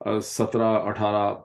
17, 18,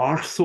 800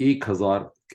1000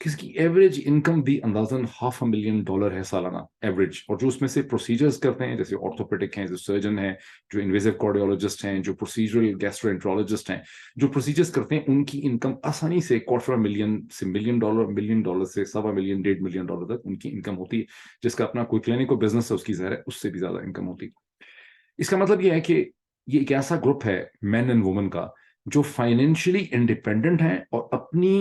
کس کی average income بھی اندازاً $500,000 ہے سالانہ ایوریج, اور جو اس میں سے پروسیجرز کرتے ہیں جیسے آرتھوپیڈک ہیں, جو سرجن ہیں, جو انویزو کارڈیولوجسٹ ہیں, جو پروسیجرل گیسٹرو ہیں, جو پروسیجرز کرتے ہیں, ان کی انکم آسانی سے $250,000 سے $1,000,000 سے $1,250,000 $1.5 million تک ان کی انکم ہوتی ہے, جس کا اپنا کوئی کلینک اور بزنس ہے اس کی ظاہر ہے اس سے بھی زیادہ انکم ہوتی ہے. اس کا مطلب یہ ہے کہ یہ ایک ایسا گروپ ہے مین اینڈ وومن کا جو فائنینشلی انڈیپینڈنٹ ہیں اور اپنی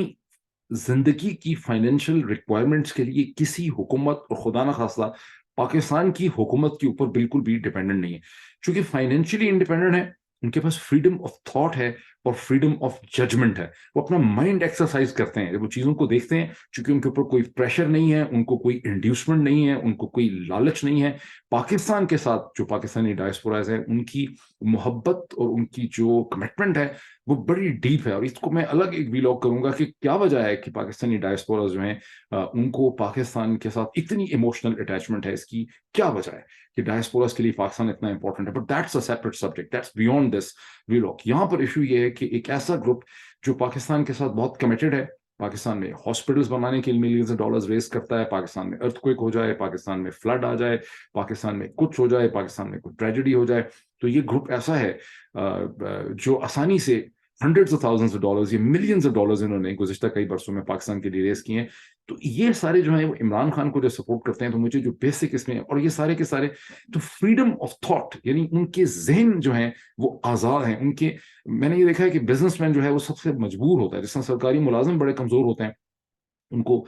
زندگی کی فائنینشیل ریکوائرمنٹس کے لیے کسی حکومت اور خدا نہ خواستہ پاکستان کی حکومت کے اوپر بالکل بھی ڈیپینڈنٹ نہیں ہے. چونکہ فائنینشلی انڈیپینڈنٹ ہے, ان کے پاس فریڈم آف تھاٹ ہے اور فریڈم آف ججمنٹ ہے. وہ اپنا مائنڈ ایکسرسائز کرتے ہیں جب وہ چیزوں کو دیکھتے ہیں, چونکہ ان کے اوپر کوئی پریشر نہیں ہے, ان کو کوئی انڈیوسمنٹ نہیں ہے, ان کو کوئی لالچ نہیں ہے. پاکستان کے ساتھ جو پاکستانی ڈائسپوراز ہیں ان کی محبت اور ان کی جو کمٹمنٹ ہے وہ بڑی ڈیپ ہے, اور اس کو میں الگ ایک ویلاگ کروں گا کہ کیا وجہ ہے کہ پاکستانی ڈائسپوراز جو ہیں ان کو پاکستان کے ساتھ اتنی ایموشنل اٹیچمنٹ ہے. اس کی کیا وجہ ہے کہ ڈائسپوراز کے لیے پاکستان اتنا امپورٹنٹ ہے, but that's a separate subject, that's beyond this vlog. یہاں پر ایشو یہ ہے کہ ایک ایسا گروپ جو پاکستان کے ساتھ بہت کمیٹڈ ہے, پاکستان میں ہاسپٹلز بنانے کے لیے ملینز آف ڈالرز ریز کرتا ہے, پاکستان میں ارتھ کوئک ہو جائے, پاکستان میں فلڈ آ جائے, پاکستان میں کچھ ہو جائے, پاکستان میں کوئی ٹریجڈی ہو جائے, تو یہ گروپ ایسا ہے جو آسانی سے hundreds of thousands of dollars یا ملینز آف ڈالرز انہوں نے گزشتہ کئی برسوں میں پاکستان کے لیے ریز کیے ہیں. تو یہ سارے جو ہیں وہ عمران خان کو جو سپورٹ کرتے ہیں, تو مجھے جو بیسک اس میں, اور یہ سارے کے سارے تو فریڈم آف تھاٹ, یعنی ان کے ذہن جو ہیں وہ آزاد ہیں. ان کے, میں نے یہ دیکھا ہے کہ بزنس مین جو ہے وہ سب سے مجبور ہوتا ہے, جس طرح سرکاری ملازم بڑے کمزور ہوتے ہیں, ان کو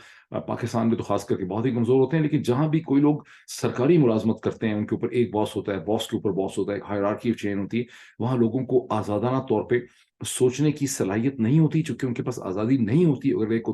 پاکستان میں تو خاص کر کے بہت ہی کمزور ہوتے ہیں, لیکن جہاں بھی کوئی لوگ سرکاری ملازمت کرتے ہیں ان کے اوپر ایک باس ہوتا ہے, باس کے اوپر باس ہوتا ہے, ایک ہائرارکی آف چین ہوتی ہے, وہاں لوگوں کو آزادانہ طور پہ سوچنے کی صلاحیت نہیں ہوتی, چونکہ ان کے پاس آزادی نہیں ہوتی. اگر ایک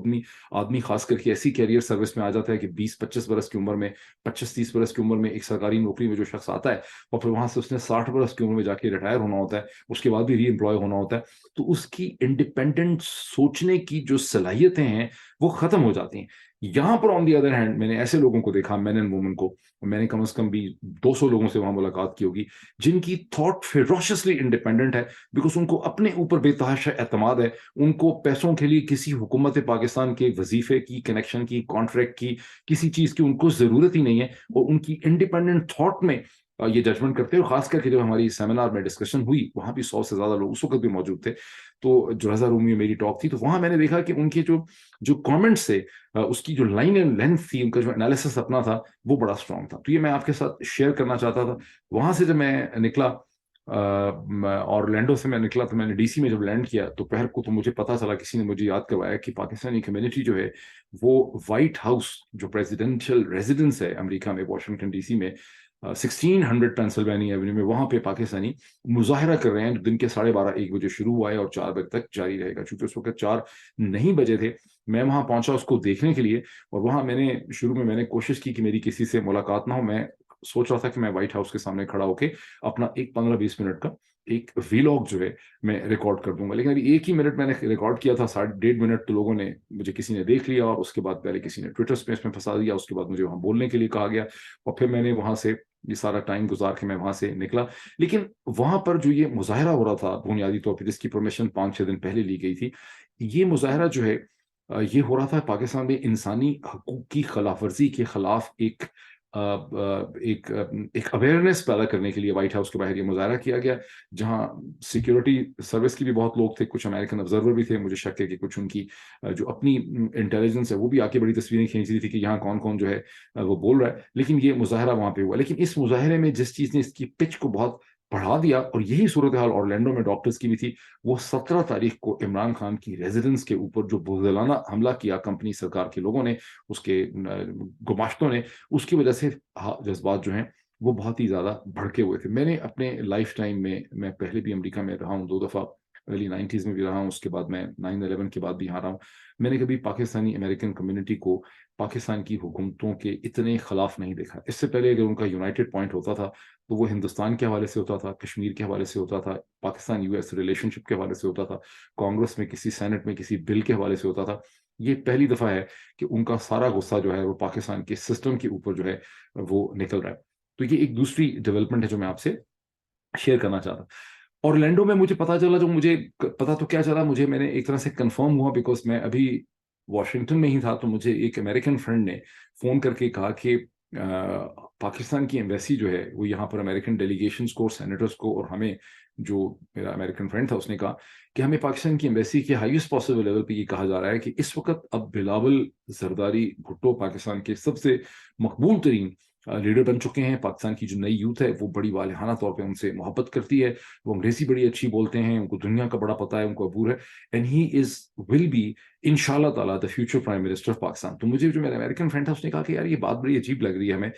آدمی خاص کر کے ایسی کیریئر سروس میں آ جاتا ہے کہ 20-25 برس کی عمر میں, 25-30 برس کی عمر میں ایک سرکاری نوکری میں جو شخص آتا ہے اور پھر وہاں سے اس نے 60 برس کی عمر میں جا کے ریٹائر ہونا ہوتا ہے, اس کے بعد بھی ری امپلائے ہونا ہوتا ہے, تو اس کی انڈیپینڈنٹ سوچنے کی جو صلاحیتیں ہیں وہ ختم ہو جاتی ہیں. یہاں پر آن دی ادر ہینڈ میں نے ایسے لوگوں کو دیکھا, مین اینڈ وومن کو, میں نے کم از کم بھی 200 لوگوں سے وہاں ملاقات کی ہوگی, جن کی تھاٹ فیروشسلی انڈیپینڈنٹ ہے, بیکاز ان کو اپنے اوپر بے تحاشا اعتماد ہے. ان کو پیسوں کے لیے کسی حکومت پاکستان کے وظیفے کی, کنیکشن کی, کانٹریکٹ کی, کسی چیز کی ان کو ضرورت ہی نہیں ہے, اور ان کی انڈیپینڈنٹ تھاٹ میں یہ ججمنٹ کرتے ہیں. اور خاص کر کے جب ہماری سیمینار میں ڈسکشن ہوئی, وہاں بھی 100 سے زیادہ لوگ اس وقت بھی موجود تھے, تو جو رضا رومی میں میری ٹاک تھی, تو وہاں میں نے دیکھا کہ ان کے جو کامنٹس تھے, اس کی جو لائن اینڈ لینتھ تھی, ان کا جو انالیسس اپنا تھا وہ بڑا اسٹرانگ تھا. تو یہ میں آپ کے ساتھ شیئر کرنا چاہتا تھا. وہاں سے جب میں نکلا, اورلینڈو سے میں نکلا, تو میں نے ڈی سی میں جب لینڈ کیا تو پہر کو تو مجھے پتا چلا, کسی نے مجھے یاد کروایا کہ پاکستانی کمیونٹی جو ہے وہ وائٹ ہاؤس جو پریزیڈینشیل ریزیڈنس ہے امریکہ میں, واشنگٹن ڈی سی میں, 1600 پینسلوینی ایونیو میں, وہاں پہ پاکستانی مظاہرہ کر رہے ہیں, دن کے 12:30-1 بجے شروع ہوا ہے اور 4 بجے تک جاری رہے گا. چونکہ اس وقت 4 نہیں بجے تھے, میں وہاں پہنچا اس کو دیکھنے کے لیے, اور وہاں میں نے شروع میں نے کوشش کی کہ میری کسی سے ملاقات نہ ہو. میں سوچ رہا تھا کہ میں وائٹ ہاؤس کے سامنے کھڑا ہو کے اپنا ایک 15-20 منٹ کا ایک ویلاگ جو ہے میں ریکارڈ کر دوں گا, لیکن ابھی 1 ہی منٹ میں نے ریکارڈ کیا تھا, 1.5 منٹ تو لوگوں نے, مجھے کسی نے دیکھ لیا, اور اس کے بعد پہلے کسی نے ٹویٹر اسپیس میں پھنسا دیا, اس کے بعد مجھے وہاں بولنے کے لیے کہا گیا, اور پھر میں نے وہاں سے یہ سارا ٹائم گزار کے میں وہاں سے نکلا. لیکن وہاں پر جو یہ مظاہرہ ہو رہا تھا بنیادی طور پہ, جس کی پرمیشن 5-6 دن پہلے لی گئی تھی, یہ مظاہرہ جو ہے یہ ہو رہا تھا پاکستان میں انسانی حقوق کی خلاف ورزی کے خلاف ایک اویئرنیس پیدا کرنے کے لیے وائٹ ہاؤس کے باہر یہ مظاہرہ کیا گیا, جہاں سیکیورٹی سروس کی بھی بہت لوگ تھے, کچھ امریکن آبزرور بھی تھے, مجھے شک ہے کہ کچھ ان کی جو اپنی انٹیلیجنس ہے وہ بھی آ کے بڑی تصویریں کھینچ رہی تھی کہ یہاں کون کون جو ہے وہ بول رہا ہے. لیکن یہ مظاہرہ وہاں پہ ہوا, لیکن اس مظاہرے میں جس چیز نے اس کی پچ کو بہت بڑھا دیا, اور یہی صورتحال اورلینڈو میں ڈاکٹرز کی بھی تھی, وہ 17 تاریخ کو عمران خان کی ریزیڈنس کے اوپر جو بزدلانہ حملہ کیا کمپنی سرکار کے لوگوں نے, اس کے گماشتوں نے, اس کی وجہ سے جذبات جو ہیں وہ بہت ہی زیادہ بھڑکے ہوئے تھے. میں نے اپنے لائف ٹائم میں پہلے بھی امریکہ میں رہا ہوں 2 دفعہ, ارلی 90s میں بھی رہا ہوں, اس کے بعد میں 9/11 کے بعد بھی یہاں رہا ہوں. میں نے کبھی پاکستانی امریکن کمیونٹی کو پاکستان کی حکومتوں کے اتنے خلاف نہیں دیکھا. اس سے پہلے اگر ان کا یونائٹڈ پوائنٹ ہوتا تھا تو وہ ہندوستان کے حوالے سے ہوتا تھا, کشمیر کے حوالے سے ہوتا تھا, پاکستان US ریلیشن شپ کے حوالے سے ہوتا تھا, کانگریس میں کسی سینٹ میں کسی بل کے حوالے سے ہوتا تھا. یہ پہلی دفعہ ہے کہ ان کا سارا غصہ جو ہے وہ پاکستان کے سسٹم کے اوپر جو ہے وہ نکل رہا ہے. تو یہ ایک دوسری ڈیولپمنٹ ہے جو میں آپ سے شیئر کرنا چاہتا. اورلینڈو میں مجھے پتا چلا, جو مجھے پتا تو کیا چلا, میں نے ایک طرح سے کنفرم ہوا, بیکاز میں ابھی واشنگٹن میں ہی تھا تو مجھے ایک امریکن فرینڈ نے فون کر کے کہا کہ پاکستان کی ایمبیسی جو ہے وہ یہاں پر امریکن ڈیلیگیشنز کو، سینیٹرز کو، اور ہمیں، جو میرا امریکن فرینڈ تھا اس نے کہا کہ ہمیں پاکستان کی ایمبیسی کے ہائیسٹ پاسبل لیول پہ یہ کہا جا رہا ہے کہ اس وقت اب بلاول زرداری بھٹو پاکستان کے سب سے مقبول ترین لیڈر بن چکے ہیں. پاکستان کی جو نئی یوتھ ہے وہ بڑی والہانہ طور پہ ان سے محبت کرتی ہے، وہ انگریزی بڑی اچھی بولتے ہیں، ان کو دنیا کا بڑا پتہ ہے، ان کو عبور ہے، and he is will be in شاء اللہ تعالیٰ the future prime minister of Pakistan. تو مجھے جو میرا امریکن فرینڈ تھا اس نے کہا کہ یار یہ بات بڑی عجیب لگ رہی ہے ہمیں،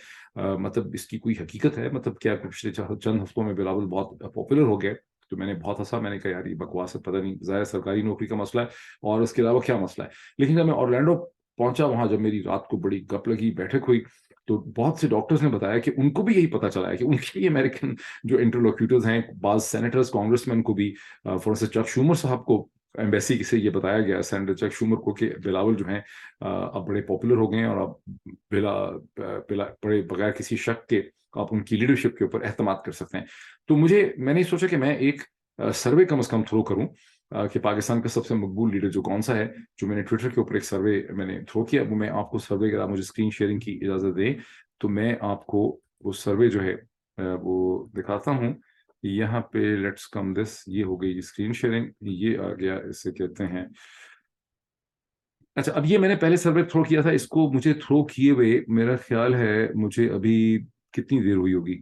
مطلب اس کی کوئی حقیقت ہے؟ مطلب کیا پچھلے چند ہفتوں میں بلاول بہت پاپولر ہو گئے؟ تو میں نے بہت ہنسا، میں نے کہا یار یہ بکواس ہے، پتہ نہیں، ظاہر سرکاری نوکری کا مسئلہ ہے اور اس کے علاوہ کیا مسئلہ ہے. لیکن جب میں اورلینڈو پہنچا، وہاں جب میری رات کو بڑی گپ لگی، بیٹھک ہوئی، تو بہت سے ڈاکٹرز نے بتایا کہ ان کو بھی یہی پتا چلا ہے کہ ان کے بھی امریکن جو انٹرلوکیوٹرز ہیں، بعض سینیٹرز، کانگریس مین کو بھی، فور انسٹنس چک شومر صاحب کو ایمبیسی سے یہ بتایا گیا، سینیٹر چک شومر کو، کہ بلاول جو ہیں اب بڑے پاپولر ہو گئے ہیں اور اب بڑے بغیر کسی شک کے آپ ان کی لیڈرشپ کے اوپر اعتماد کر سکتے ہیں. تو میں نے سوچا کہ میں ایک سروے کم از کم تھرو کروں کہ پاکستان کا سب سے مقبول لیڈر جو کون سا ہے. جو میں نے ٹویٹر کے اوپر ایک سروے میں نے تھرو کیا، وہ میں آپ کو سروے، اگر آپ مجھے اسکرین شیئرنگ کی اجازت دیں تو میں آپ کو وہ سروے جو ہے وہ دکھاتا ہوں. یہاں پہ لیٹس کم دس، یہ ہو گئی اسکرین شیئرنگ، یہ آ گیا، اسے کہتے ہیں. اچھا، اب یہ میں نے پہلے سروے تھرو کیا تھا، اس کو مجھے تھرو کیے ہوئے میرا خیال ہے مجھے ابھی کتنی دیر ہوئی ہوگی،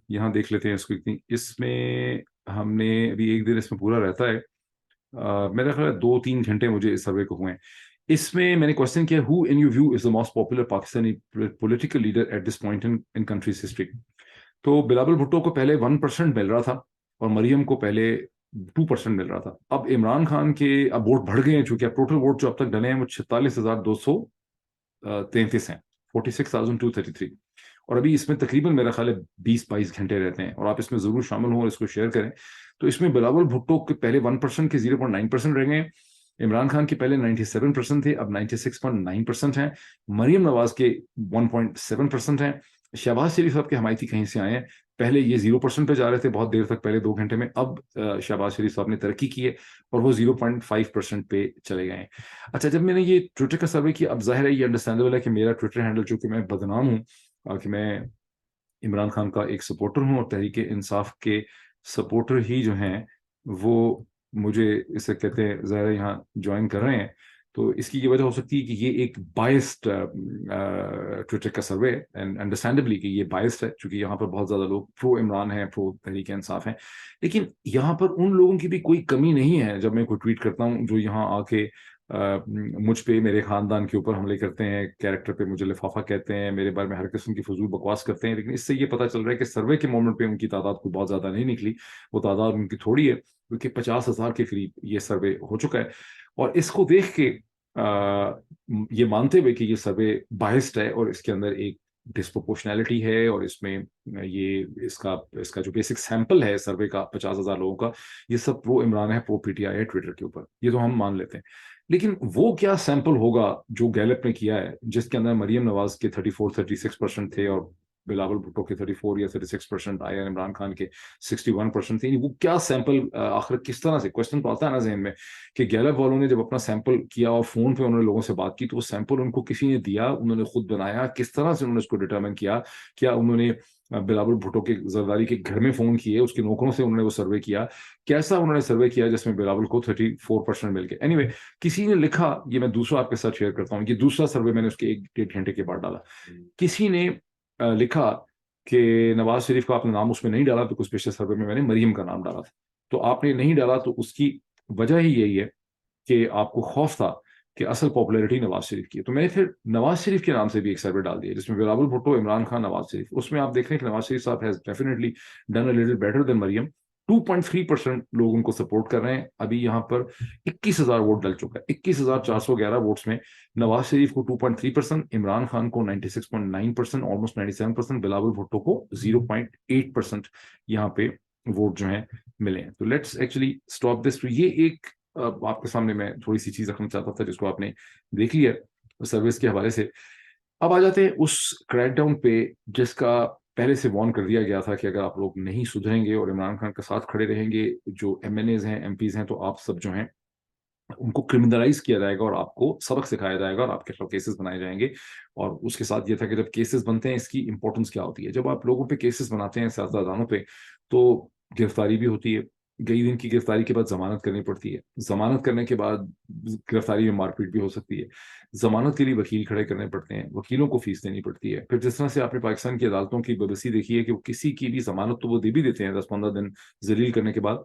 یہاں دیکھ لیتے ہیں اس کو کتنی. اس میں ہم نے ابھی ایک دن اس میں پورا رہتا ہے، میرا خیال ہے 2-3 گھنٹے مجھے اس سروے کو ہوئے ہیں. اس میں نے کوشچن کیا، who in your view is the most popular Pakistani political leader at this point in country's history. تو بلاول بھٹو کو پہلے 1% مل رہا تھا اور مریم کو پہلے 2% مل رہا تھا. اب عمران خان کے اب ووٹ بڑھ گئے ہیں، چونکہ اب ٹوٹل ووٹ جو اب تک ڈلے ہیں وہ 46,233 ہیں، 46,233. اور ابھی اس میں تقریباً میرا خیال ہے 20-22 گھنٹے رہتے ہیں، اور آپ اس میں ضرور شامل ہوں اور اس کو شیئر کریں. تو اس میں بلاول بھٹو کے پہلے 1% کے 0.9% رہ گئے ہیں، عمران خان کے پہلے 97% تھے، اب 96.9% ہیں، مریم نواز کے 1.7% ہیں، شہباز شریف صاحب کے حمایتی کہیں سے آئے ہیں. پہلے یہ 0% پہ جا رہے تھے بہت دیر تک، پہلے 2 گھنٹے میں، اب شہباز شریف صاحب نے ترقی کی ہے اور وہ 0.5% پہ چلے گئے ہیں. اچھا، جب میں نے یہ ٹویٹر کا سروے کیا، اب ظاہر ہے یہ انڈرسٹینڈیبل ہے کہ میرا ٹویٹر ہینڈل، چونکہ میں بدنام ہوں کہ میں عمران خان کا ایک سپورٹر ہوں اور تحریک انصاف کے سپورٹر ہی جو ہیں وہ مجھے اسے کہتے ہیں ظاہر یہاں جوائن کر رہے ہیں. تو اس کی یہ وجہ ہو سکتی ہے کہ یہ ایک بائسڈ ٹویٹر کا سروے ہے، اینڈ انڈرسٹینڈبلی کہ یہ بائسڈ ہے، چونکہ یہاں پر بہت زیادہ لوگ پرو عمران ہیں، پرو تحریک انصاف ہیں. لیکن یہاں پر ان لوگوں کی بھی کوئی کمی نہیں ہے جب میں کوئی ٹویٹ کرتا ہوں جو یہاں آ کے مجھ پہ، میرے خاندان کے اوپر حملے کرتے ہیں، کیریکٹر پہ مجھے لفافہ کہتے ہیں، میرے بارے میں ہر قسم کی فضول بکواس کرتے ہیں. لیکن اس سے یہ پتہ چل رہا ہے کہ سروے کے مومنٹ پہ ان کی تعداد کو بہت زیادہ نہیں نکلی، وہ تعداد ان کی تھوڑی ہے، کیونکہ 50,000 کے قریب یہ سروے ہو چکا ہے. اور اس کو دیکھ کے یہ مانتے ہوئے کہ یہ سروے بائسڈ ہے اور اس کے اندر ایک ڈسپروپورشنالٹی ہے، اور اس میں یہ اس کا جو بیسک سیمپل ہے سروے کا 50,000 لوگوں کا، یہ سب پرو عمران ہے، پرو پی ٹی آئی ہے ٹویٹر کے اوپر، یہ تو ہم مان لیتے ہیں. لیکن وہ کیا سیمپل ہوگا جو گیلپ نے کیا ہے، جس کے اندر مریم نواز کے 34-36% تھے اور بلاول بھٹو کے 34 یا 36% آئے، عمران خان کے 61% تھے. وہ کیا سیمپل آخر کس طرح سے، کوشچن تو آتا ہے نا ذہن میں کہ گیلپ والوں نے جب اپنا سیمپل کیا اور فون پہ انہوں نے لوگوں سے بات کی، تو وہ سیمپل ان کو کسی نے دیا، انہوں نے خود بنایا، کس طرح سے انہوں نے اس کو ڈٹرمن کیا؟ کیا انہوں نے بلاول بھٹو کے زرداری کے گھر میں فون کیے، اس کے نوکروں سے انہوں نے وہ سروے کیا، کیسا انہوں نے سروے کیا جس میں بلاول کو 34% مل گئے؟ اینی وے، کسی نے لکھا، یہ میں دوسرا آپ کے ساتھ شیئر کرتا ہوں، یہ دوسرا سروے میں نے اس کے 1-1.5 گھنٹے کے بعد ڈالا. کسی نے لکھا کہ نواز شریف کا آپ نے نام اس میں نہیں ڈالا، تو کچھ پچھلے سروے میں نے مریم کا نام ڈالا تھا. تو آپ نے نہیں ڈالا تو اس کی وجہ ہی یہی ہے کہ آپ کو خوف تھا کہ اصل پاپولیرٹی نواز شریف کی ہے. تو میں نے پھر نواز شریف کے نام سے بھی ایک سروے ڈال دیا جس میں بلاول بھٹو، عمران خان، نواز شریف. اس میں آپ دیکھ رہے ہیں کہ Nawaz Sharif sahab has definitely done a little better than Maryam. 2.3% لوگ ان کو سپورٹ کر رہے ہیں. ابھی یہاں پر 21,000 ووٹ ڈل چکا ہے. 21,411 ووٹس میں نواز شریف کو 2.3%، عمران خان کو 96.9%، آلموسٹ 97%، بلاول بھٹو کو 0.8% یہاں پہ ووٹ جو ہیں ملے ہیں. تو لیٹس ایکچولی اسٹاپ دس. یہ ایک آپ کے سامنے میں تھوڑی سی چیز رکھنا چاہتا تھا جس کو آپ نے دیکھ لیا سروس کے حوالے سے. اب آ جاتے ہیں اس کریک ڈاؤن پہ جس کا پہلے سے وارن کر دیا گیا تھا کہ اگر آپ لوگ نہیں سدھریں گے اور عمران خان کے ساتھ کھڑے رہیں گے، جو ایم این ایز ہیں، ایم پیز ہیں، تو آپ سب جو ہیں ان کو کرمنلائز کیا جائے گا اور آپ کو سبق سکھایا جائے گا اور آپ کے خلاف کیسز بنائے جائیں گے. اور اس کے ساتھ یہ تھا کہ جب کیسز بنتے ہیں اس کی امپورٹنس کیا ہوتی ہے. جب آپ لوگوں پہ کیسز بناتے ہیں سیاستدانوں پہ تو گرفتاری بھی ہوتی ہے. کئی دن کی گرفتاری کے بعد ضمانت کرنی پڑتی ہے. ضمانت کرنے کے بعد گرفتاری میں مار پیٹ بھی ہو سکتی ہے. ضمانت کے لیے وکیل کھڑے کرنے پڑتے ہیں. وکیلوں کو فیس دینی پڑتی ہے. پھر جس طرح سے آپ نے پاکستان کی عدالتوں کی ببسی دیکھی ہے کہ وہ کسی کی بھی ضمانت تو وہ دے بھی دیتے ہیں 10-15 دن ذلیل کرنے کے بعد,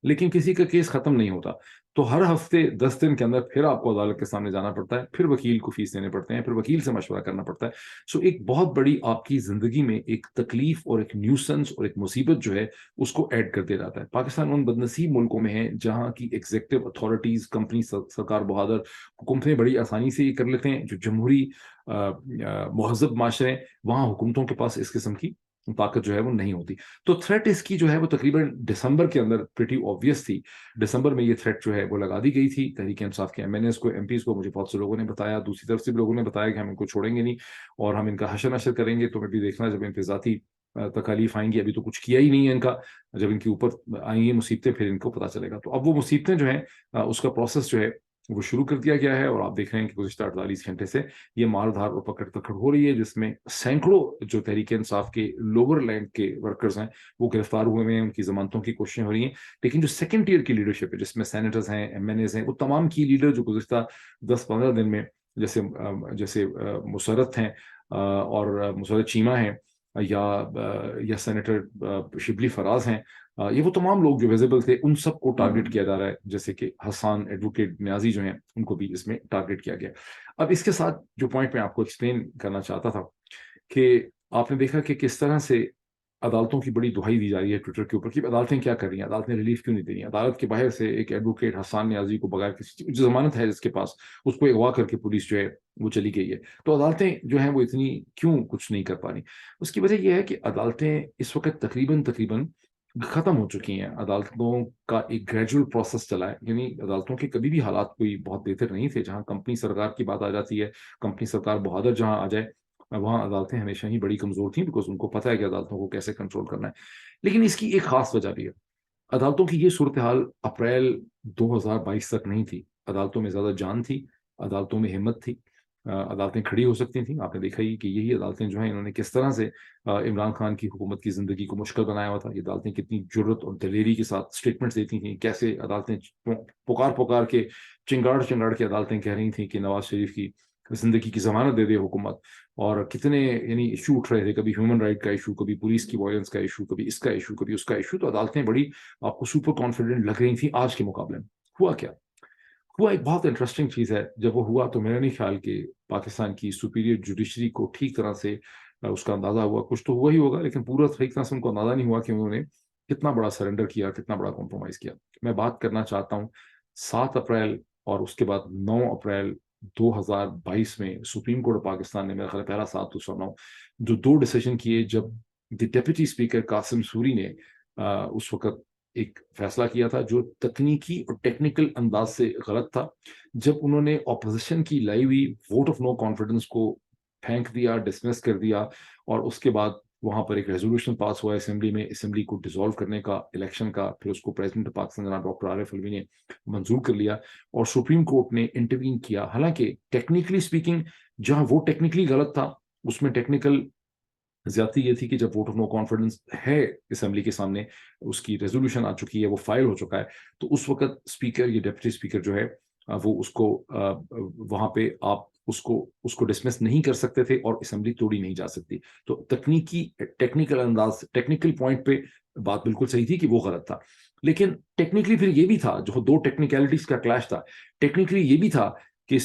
لیکن کسی کا کیس ختم نہیں ہوتا. تو ہر ہفتے 10 دن کے اندر پھر آپ کو عدالت کے سامنے جانا پڑتا ہے, پھر وکیل کو فیس دینے پڑتے ہیں, پھر وکیل سے مشورہ کرنا پڑتا ہے. سو ایک بہت بڑی آپ کی زندگی میں ایک تکلیف اور ایک نیوسنس اور ایک مصیبت جو ہے اس کو ایڈ کر دے جاتا ہے. پاکستان ان بدنصیب ملکوں میں ہے جہاں کی ایگزیکٹو اتھارٹیز, کمپنی, سرکار بہادر حکومتیں بڑی آسانی سے یہ کر لیتے ہیں. جو جمہوری مہذب معاشرے ہیں وہاں حکومتوں کے پاس اس قسم کی طاقت جو ہے وہ نہیں ہوتی. تو تھریٹ اس کی جو ہے وہ تقریباً دسمبر کے اندر پریٹی آبویس تھی. دسمبر میں یہ تھریٹ جو ہے وہ لگا دی گئی تھی تحریک انصاف کے MNAs کو, MPs کو. مجھے بہت سے لوگوں نے بتایا, دوسری طرف سے بھی لوگوں نے بتایا کہ ہم ان کو چھوڑیں گے نہیں اور ہم ان کا حشر نشر کریں گے. تو میں بھی دیکھنا جب ان پہ ذاتی تکالیف آئیں گی, ابھی تو کچھ کیا ہی نہیں ہے ان کا, جب ان کے اوپر آئیں گی مصیبتیں پھر ان کو پتہ چلے گا. تو اب وہ مصیبتیں جو ہیں اس کا پروسیس جو ہے وہ شروع کر دیا گیا ہے اور آپ دیکھ رہے ہیں کہ گزشتہ 48 گھنٹے سے یہ مار دھار اور پکڑ تکڑ ہو رہی ہے, جس میں سینکڑوں جو تحریک انصاف کے لوور لینڈ کے ورکرز ہیں وہ گرفتار ہوئے ہیں, ان کی ضمانتوں کی کوششیں ہو رہی ہیں. لیکن جو سیکنڈ ٹیئر کی لیڈرشپ ہے جس میں سینیٹرز ہیں, MNAs ہیں, وہ تمام کی لیڈر جو گزشتہ 10-15 دن میں جیسے مسرت ہیں اور مسرت چیمہ ہیں یا سینیٹر شبلی فراز ہیں, یہ وہ تمام لوگ جو ویزیبل تھے ان سب کو ٹارگٹ کیا جا رہا ہے. جیسے کہ حسان ایڈوکیٹ نیازی جو ہیں ان کو بھی اس میں ٹارگٹ کیا گیا. اب اس کے ساتھ جو پوائنٹ میں آپ کو ایکسپلین کرنا چاہتا تھا کہ آپ نے دیکھا کہ کس طرح سے عدالتوں کی بڑی دہائی دی جا رہی ہے ٹویٹر کے اوپر کہ عدالتیں کیا کر رہی ہیں, عدالتیں ریلیف کیوں نہیں دے رہی ہیں. عدالت کے باہر سے ایک ایڈوکیٹ حسان نیازی کو بغیر کسی جو ضمانت ہے جس کے پاس, اس کو اغوا کر کے پولیس جو ہے وہ چلی گئی ہے. تو عدالتیں جو ہیں وہ اتنی کیوں کچھ نہیں کر پا رہی؟ اس کی وجہ یہ ہے کہ عدالتیں اس وقت تقریباً ختم ہو چکی ہیں. عدالتوں کا ایک گریجول پروسیس چلا ہے, یعنی عدالتوں کے کبھی بھی حالات کوئی بہت بہتر نہیں تھے. جہاں کمپنی سرکار کی بات آ جاتی ہے, کمپنی سرکار بہادر جہاں آ جائے, وہاں عدالتیں ہمیشہ ہی بڑی کمزور تھیں, بیکاز ان کو پتہ ہے کہ عدالتوں کو کیسے کنٹرول کرنا ہے. لیکن اس کی ایک خاص وجہ بھی ہے. عدالتوں کی یہ صورتحال اپریل 2022 تک نہیں تھی. عدالتوں میں زیادہ جان تھی, عدالتوں میں ہمت تھی, عدالتیں کھڑی ہو سکتی تھیں. آپ نے دیکھا ہی کہ یہی عدالتیں جو ہیں انہوں نے کس طرح سے عمران خان کی حکومت کی زندگی کو مشکل بنایا ہوا تھا. یہ عدالتیں کتنی جرت اور دلیری کے ساتھ اسٹیٹمنٹس دیتی تھیں, کیسے عدالتیں پکار کے چنگاڑ کے عدالتیں کہہ رہی تھیں کہ نواز شریف کی زندگی کی ضمانت دے دے حکومت, اور کتنے یعنی ایشو اٹھ رہے تھے, کبھی ہیومن رائٹ کا ایشو, کبھی پولیس کی وائلنس کا ایشو, کبھی اس کا ایشو, کبھی اس کا ایشو. تو عدالتیں بڑی آپ کو سپر کانفیڈنٹ لگ رہی تھیں آج کے مقابلے میں. ہوا کیا ہوا؟ ایک بہت انٹرسٹنگ چیز ہے. جب وہ ہوا تو میرا نہیں خیال کہ پاکستان کی سپیریئر جوڈیشری کو ٹھیک طرح سے اس کا اندازہ ہوا. کچھ تو ہوا ہی ہوگا, لیکن پورا ٹھیک طرح سے ان کو اندازہ نہیں ہوا کہ انہوں نے کتنا بڑا سرنڈر کیا, کتنا بڑا کمپرومائز کیا. میں بات کرنا چاہتا ہوں 7 اپریل اور اس کے بعد 9 اپریل 2022 میں سپریم کورٹ پاکستان نے, میرا خیال پہلا 7 دوسرا 9, جو 2 ڈیسیجن کیے. جب ڈپٹی اسپیکر قاسم سوری نے اس وقت ایک فیصلہ کیا تھا جو تکنیکی اور ٹیکنیکل انداز سے غلط تھا. جب انہوں نے اپوزیشن کی لائی ہوئی ووٹ آف نو کانفیڈنس کو پھینک دیا, ڈسمس کر دیا, اور اس کے بعد وہاں پر ایک ریزولوشن پاس ہوا اسمبلی میں, اسمبلی کو ڈیزالو کرنے کا الیکشن کا, پھر اس کو پریزیڈنٹ پاکستان جناب ڈاکٹر عارف الوی نے منظور کر لیا, اور سپریم کورٹ نے انٹروین کیا. حالانکہ ٹیکنیکلی اسپیکنگ جہاں وہ ٹیکنیکلی غلط تھا, اس میں ٹیکنیکل زیادتی یہ تھی کہ جب ووٹ آف نو کانفیڈنس ہے اسمبلی کے سامنے, اس کی ریزولوشن آ چکی ہے, وہ فائل ہو چکا ہے, تو اس وقت اسپیکر یا ڈپٹی اسپیکر جو ہے وہ اس کو وہاں پہ آپ اس کو ڈسمس نہیں کر سکتے تھے اور اسمبلی توڑی نہیں جا سکتی. تو ٹیکنیکل انداز, ٹیکنیکل پوائنٹ پہ بات بالکل صحیح تھی کہ وہ غلط تھا. لیکن ٹیکنیکلی پھر یہ بھی تھا, جو 2 ٹیکنیکلٹیز کا کلیش تھا, ٹیکنیکلی یہ بھی تھا کہ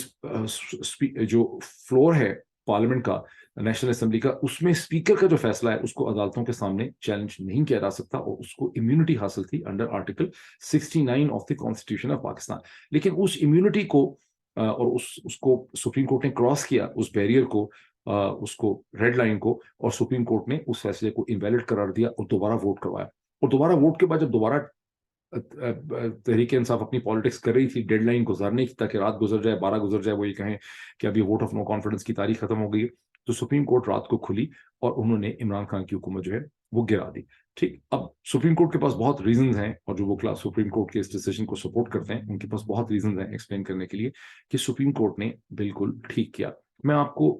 جو فلور ہے پارلیمنٹ کا, نیشنل اسمبلی کا, اس میں اسپیکر کا جو فیصلہ ہے اس کو عدالتوں کے سامنے چیلنج نہیں کیا جا سکتا, اور اس کو امیونٹی حاصل تھی under article 69 of the constitution of Pakistan. لیکن اس امیونٹی کو اور اس کو سپریم کورٹ نے کراس کیا, اس بیریئر کو, اس کو ریڈ لائن کو, اور سپریم کورٹ نے اس فیصلے کو انویلڈ قرار دیا اور دوبارہ ووٹ کروایا. اور دوبارہ ووٹ کے بعد جب دوبارہ تحریک انصاف اپنی پالیٹکس کر رہی تھی ڈیڈ لائن گزارنے کی, تاکہ رات گزر جائے, 12 گزر جائے, وہ یہ کہیں کہ ابھی ووٹ آف نو کانفیڈنس کی تاریخ ختم ہو گئی, تو سپریم کورٹ رات کو کھلی اور انہوں نے عمران خان کی حکومت جو ہے وہ گرا دی. ٹھیک, اب سپریم کورٹ کے پاس بہت ریزنز ہیں, اور جو وہ کلاس سپریم کورٹ کے اس ڈیسیژن کو سپورٹ کرتے ہیں ان کے پاس بہت ریزنز ہیں ایکسپلین کرنے کے لیے کہ سپریم کورٹ نے بالکل ٹھیک کیا. میں آپ کو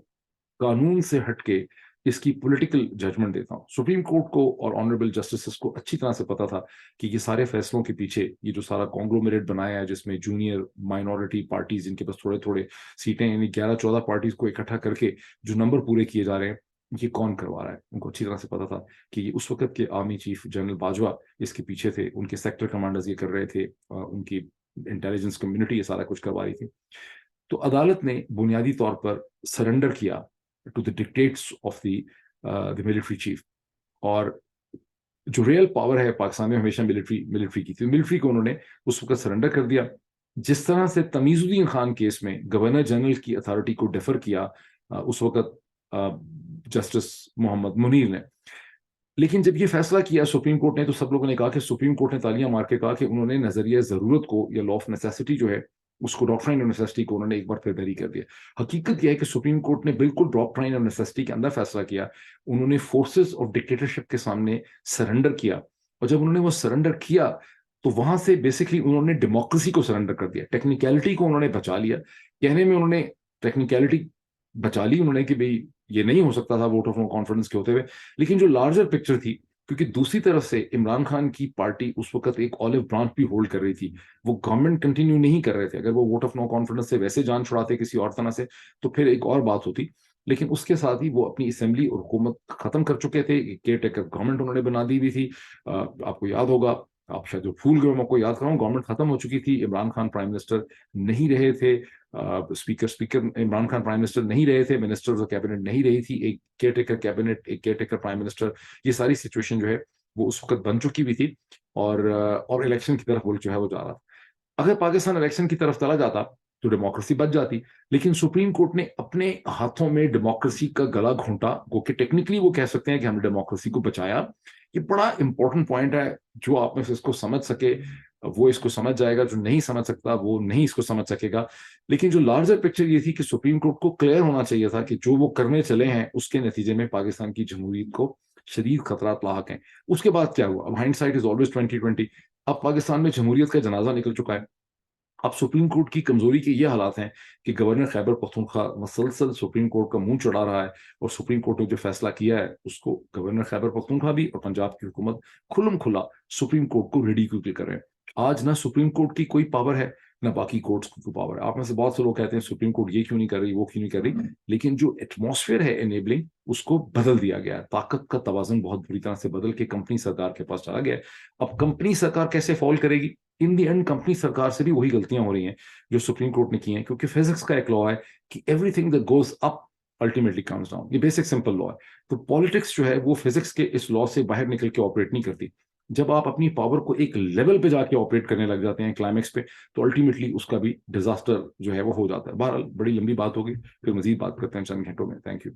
قانون سے ہٹ کے اس کی پولیٹیکل ججمنٹ دیتا ہوں. سپریم کورٹ کو اور آنریبل جسٹسز کو اچھی طرح سے پتا تھا کہ یہ سارے فیصلوں کے پیچھے یہ جو سارا کانگلومیریٹ بنایا ہے جس میں جونیئر مائنورٹی پارٹیز جن کے پاس تھوڑے تھوڑے سیٹیں, یعنی 11-14 پارٹیز کو اکٹھا کر کے جو نمبر پورے کیے جا رہے ہیں, یہ کون کروا رہا ہے. ان کو اچھی طرح سے پتا تھا کہ یہ اس وقت کے آرمی چیف جنرل باجوہ اس کے پیچھے تھے, ان کے سیکٹر کمانڈرز یہ کر رہے تھے, ان کی انٹیلیجنس کمیونٹی یہ سارا کچھ کروا رہی تھی. تو عدالت نے بنیادی طور پر سرنڈر کیا to the dictates of the military chief, اور جو ریئل پاور ہے پاکستان میں ہمیشہ ملٹری کی تھی, ملٹری کو انہوں نے اس وقت سرنڈر کر دیا. جس طرح سے تمیز الدین خان کیس میں گورنر جنرل کی اتھارٹی کو ڈیفر کیا اس وقت جسٹس محمد منیر نے, لیکن جب یہ فیصلہ کیا سپریم کورٹ نے تو سب لوگوں نے کہا کہ سپریم کورٹ نے تالیاں مار کے کہا کہ انہوں نے نظریہ ضرورت کو یا لا آف نیسیسٹی جو ہے اس کو ڈاکٹرائن آف نیسیسٹی کو انہوں نے ایک بار پھر بری کر دیا. حقیقت یہ ہے کہ سپریم کورٹ نے بالکل ڈاکٹرائن آف نیسیسٹی کے اندر فیصلہ کیا. انہوں نے فورسز آف ڈکٹیٹرشپ کے سامنے سرنڈر کیا, اور جب انہوں نے وہ سرنڈر کیا تو وہاں سے بیسکلی انہوں نے ڈیموکریسی کو سرنڈر کر دیا, ٹیکنیکلٹی کو انہوں نے بچا لیا. کہنے میں انہوں نے ٹیکنیکلٹی بچا لی انہوں نے کہ بھئی یہ نہیں ہو سکتا تھا ووٹ آف نو کانفیڈنس کے ہوتے ہوئے, لیکن جو لارجر پکچر تھی, کیونکہ دوسری طرف سے عمران خان کی پارٹی اس وقت ایک آلیو برانچ بھی ہولڈ کر رہی تھی, وہ گورنمنٹ کنٹینیو نہیں کر رہے تھے. اگر وہ ووٹ آف نو کانفیڈنس سے ویسے جان چھڑاتے کسی اور طرح سے تو پھر ایک اور بات ہوتی, لیکن اس کے ساتھ ہی وہ اپنی اسمبلی اور حکومت ختم کر چکے تھے. کیئر ٹیکر گورنمنٹ انہوں نے بنا دی ہوئی تھی. آپ کو یاد ہوگا, آپ شاید جو بھول گئے, میں کو یاد کراؤں, گورنمنٹ ختم ہو چکی تھی, عمران خان پرائم منسٹر نہیں رہے تھے, speaker Imran Khan prime minister نہیں رہے تھے, منسٹرز اور کیبنٹ نہیں رہی تھی, ایک کیئر ٹیکر کیبنٹ, ایک کیئر ٹیکر پرائم منسٹر, یہ ساری سچویشن جو ہے وہ اس وقت بن چکی بھی تھی, اور الیکشن کی طرف وہ جو ہے وہ جا رہا تھا. اگر پاکستان الیکشن کی طرف چلا جاتا تو ڈیموکریسی بچ جاتی, لیکن سپریم کورٹ نے اپنے ہاتھوں میں ڈیموکریسی کا گلا گھونٹا, وہ کہ ٹیکنیکلی وہ کہہ سکتے ہیں کہ ہم نے ڈیموکریسی کو بچایا. یہ بڑا امپورٹنٹ پوائنٹ ہے, جو آپ میں سے اس کو سمجھ سکے وہ اس کو سمجھ جائے گا, جو نہیں سمجھ سکتا وہ نہیں اس کو سمجھ سکے گا. لیکن جو لارجر پکچر یہ تھی کہ سپریم کورٹ کو کلیئر ہونا چاہیے تھا کہ جو وہ کرنے چلے ہیں اس کے نتیجے میں پاکستان کی جمہوریت کو شدید خطرات لاحق ہیں. اس کے بعد کیا ہوا؟ اب ہائنڈ سائٹ از آلویز 2020. اب پاکستان میں جمہوریت کا جنازہ نکل چکا ہے. اب سپریم کورٹ کی کمزوری کے یہ حالات ہیں کہ گورنر خیبر پختونخوا مسلسل سپریم کورٹ کا منہ چڑھا رہا ہے, اور سپریم کورٹ نے جو فیصلہ کیا ہے اس کو گورنر خیبر پختونخوا بھی اور پنجاب کی حکومت کھلم کھلا سپریم کورٹ کو ریڈیکیول کر رہے ہیں. آج نہ سپریم کورٹ کی کوئی پاور ہے نہ باقی کورٹس کی کوئی پاور ہے. آپ میں سے بہت سے لوگ کہتے ہیں سپریم کورٹ یہ کیوں نہیں کر رہی, وہ کیوں نہیں کر رہی, لیکن جو ایٹماسفیئر ہے انیبلنگ اس کو بدل دیا گیا ہے. طاقت کا توازن بہت بری طرح سے بدل کے کمپنی سرکار کے پاس چلا گیا ہے. اب کمپنی سرکار کیسے فال کرے گی؟ ان دی اینڈ کمپنی سرکار سے بھی وہی غلطیاں ہو رہی ہیں جو سپریم کورٹ نے کی ہیں, کیونکہ فزکس کا ایک لا ہے کہ every thing that goes up ultimately comes down. یہ بیسک سمپل لا ہے. تو پالیٹکس جو ہے وہ فزکس کے اس لا سے باہر نکل کے آپریٹ نہیں کرتی. جب آپ اپنی پاور کو ایک لیول پہ جا کے آپریٹ کرنے لگ جاتے ہیں کلائمیکس پہ, تو الٹیمیٹلی اس کا بھی ڈیزاسٹر جو ہے وہ ہو جاتا ہے. بہرحال بڑی لمبی بات ہوگی, پھر مزید بات کرتے ہیں چند گھنٹوں میں. Thank you.